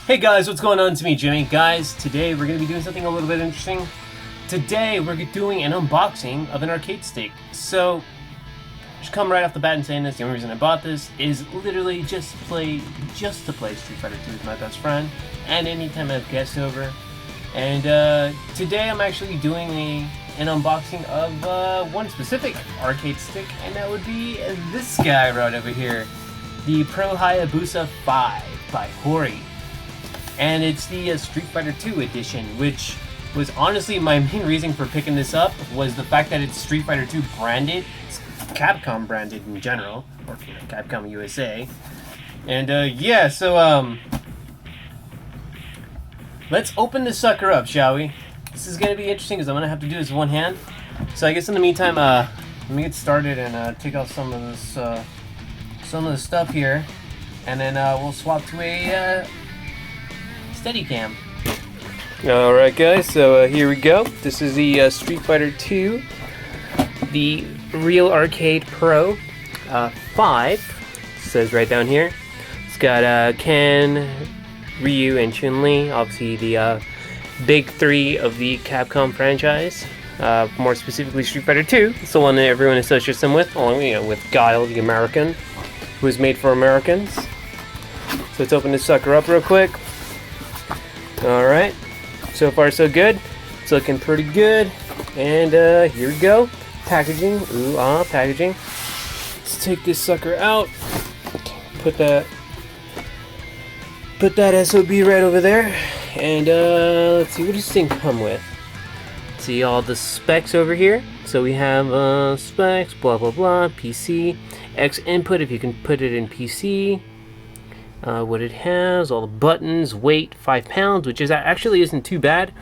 Hey guys, what's going on? It's me, Jimmy. Guys, today we're going to be doing something a little bit interesting. Today we're doing an unboxing of an arcade stick. So, just come right off the bat and saying this, the only reason I bought this is literally just to play Street Fighter 2 with my best friend, and anytime I have guests over. And today I'm actually doing an unboxing of one specific arcade stick, and that would be this guy right over here. The Pro Hayabusa 5 by Hori. And it's the Street Fighter 2 edition, which was honestly my main reason for picking this up, was the fact that it's Street Fighter 2 branded. It's Capcom branded in general, or Capcom USA. And yeah, so let's open this sucker up, shall we? This is gonna be interesting because I'm gonna have to do this with one hand. So I guess in the meantime, let me get started and take off some of this stuff here, and then we'll swap to a Steadicam. Alright guys, so here we go. This is the Street Fighter 2, the Real Arcade Pro 5, says right down here. It's got Ken, Ryu, and Chun-Li, obviously the big three of the Capcom franchise. More specifically Street Fighter 2, it's the one that everyone associates them with, along with Guile, the American, who was made for Americans. So let's open this sucker up real quick. Alright, so far so good. It's looking pretty good. And here we go. Packaging. Packaging. Let's take this sucker out. Put that SOB right over there. And let's see, what does this thing come with? See all the specs over here. So we have specs, blah blah blah, PC, X input if you can put it in PC. What it has, all the buttons, weight, 5 pounds, which actually isn't too bad.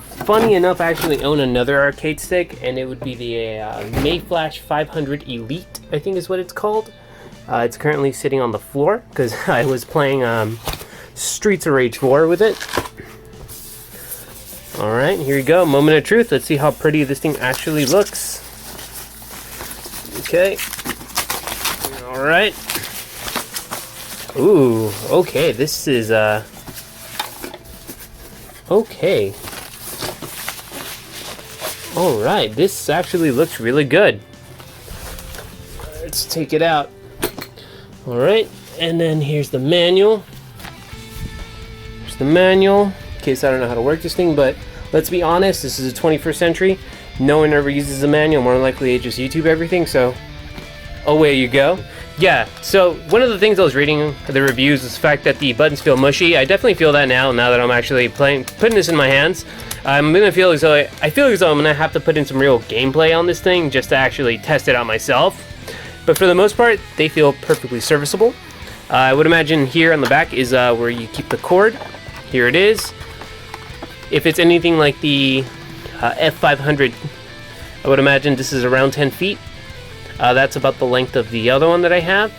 Funny enough, I actually own another arcade stick, and it would be the Mayflash 500 Elite, I think is what it's called. It's currently sitting on the floor, because I was playing Streets of Rage 4 with it. Alright, here we go, moment of truth. Let's see how pretty this thing actually looks. Okay. Alright. Ooh, okay, this is, okay. Alright, this actually looks really good. Let's take it out. Alright, and then here's the manual. Here's the manual, in case I don't know how to work this thing, but let's be honest, this is the 21st century. No one ever uses a manual, more than likely they just YouTube everything, so away you go. Yeah, so one of the things I was reading the reviews is the fact that the buttons feel mushy. I definitely feel that now that I'm actually putting this in my hands. I'm gonna feel as though I feel as though I'm gonna have to put in some real gameplay on this thing just to actually test it out myself. But for the most part, they feel perfectly serviceable. I would imagine here on the back is where you keep the cord. Here it is. If it's anything like the F500, I would imagine this is around 10 feet. That's about the length of the other one that I have.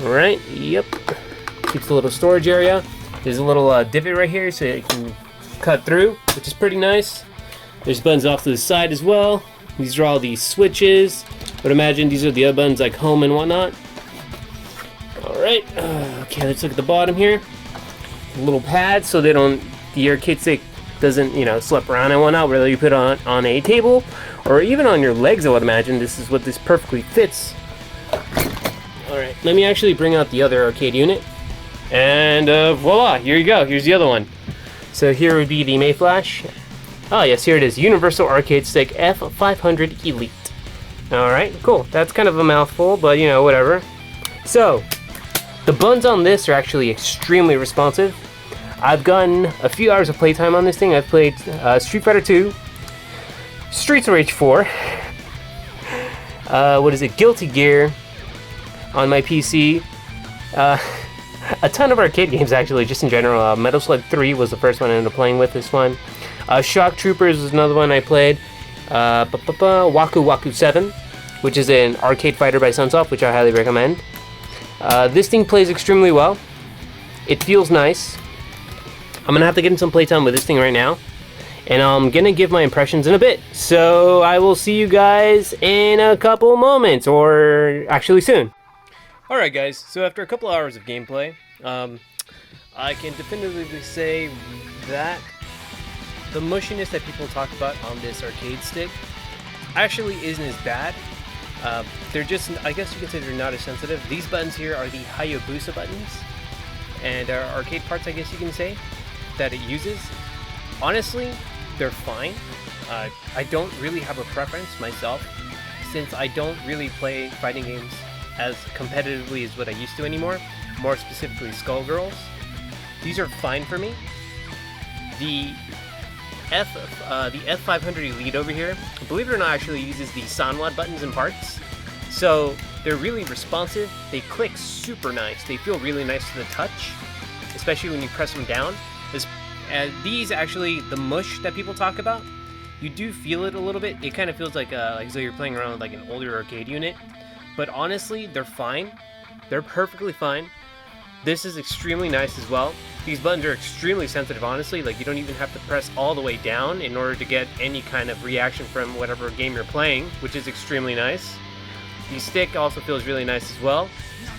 Alright, yep. Keeps a little storage area. There's a little divot right here so you can cut through, which is pretty nice. There's buttons off to the side as well. These are all the switches. I would imagine these are the other buttons like home and whatnot. Alright, okay, let's look at the bottom here. A little pad so they don't, the arcade stick doesn't, slip around and whatnot, whether you put it on a table or even on your legs. I would imagine this is what this perfectly fits. Alright, let me actually bring out the other arcade unit, and voila, here you go, here's the other one. So here would be the Mayflash. Oh yes, here it is, Universal Arcade Stick F500 Elite. Alright, cool, that's kind of a mouthful, but whatever. So, the buttons on this are actually extremely responsive. I've gotten a few hours of playtime on this thing. I've played Street Fighter 2, Streets of Rage 4, Guilty Gear on my PC, a ton of arcade games actually, just in general. Metal Slug 3 was the first one I ended up playing with this one. Shock Troopers was another one I played. Waku Waku 7, which is an arcade fighter by Sunsoft, which I highly recommend. This thing plays extremely well. It feels nice. I'm going to have to get in some playtime with this thing right now, and I'm going to give my impressions in a bit. So I will see you guys in a couple moments, or actually soon. Alright guys, so after a couple hours of gameplay, I can definitively say that the mushiness that people talk about on this arcade stick actually isn't as bad. They're just, I guess you could say they're not as sensitive. These buttons here are the Hayabusa buttons, and are arcade parts, I guess you can say, that it uses. Honestly, they're fine. I don't really have a preference myself, since I don't really play fighting games as competitively as what I used to anymore, more specifically Skullgirls. These are fine for me. The F500 Elite over here, believe it or not, actually uses the Sanwa buttons and parts. So they're really responsive, they click super nice, they feel really nice to the touch, especially when you press them down. These actually, the mush that people talk about, you do feel it a little bit. It kind of feels like as though you're playing around with like an older arcade unit. But honestly, they're fine. They're perfectly fine. This is extremely nice as well. These buttons are extremely sensitive, honestly. Like, you don't even have to press all the way down in order to get any kind of reaction from whatever game you're playing, which is extremely nice. The stick also feels really nice as well.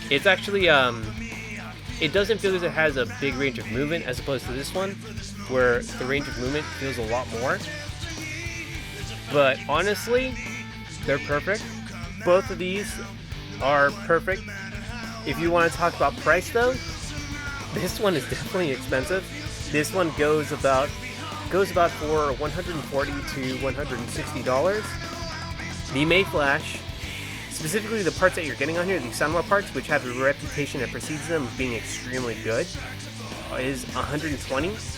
It's actually, it doesn't feel as it has a big range of movement as opposed to this one, where the range of movement feels a lot more. But honestly, they're perfect. Both of these are perfect. If you want to talk about price though, this one is definitely expensive. This one goes about for $140 to $160. The Mayflash, specifically the parts that you're getting on here, the Sanwa parts, which have a reputation that precedes them of being extremely good, is $120.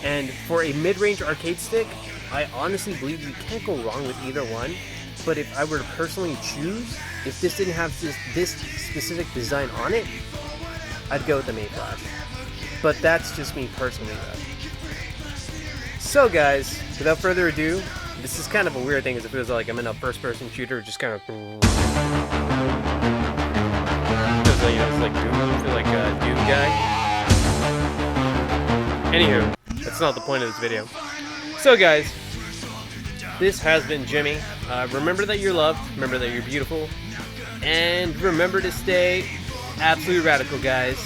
And for a mid-range arcade stick, I honestly believe you can't go wrong with either one. But if I were to personally choose, if this didn't have this specific design on it, I'd go with the Mayflash. But that's just me personally though. So guys, without further ado, this is kind of a weird thing, as it feels like I'm in a first-person shooter, just kind of feels like, you know, it's like Doom. I feel like a Doom guy. Anywho, that's not the point of this video. So guys, this has been Jimmy. Remember that you're loved, remember that you're beautiful, and remember to stay absolutely radical, guys.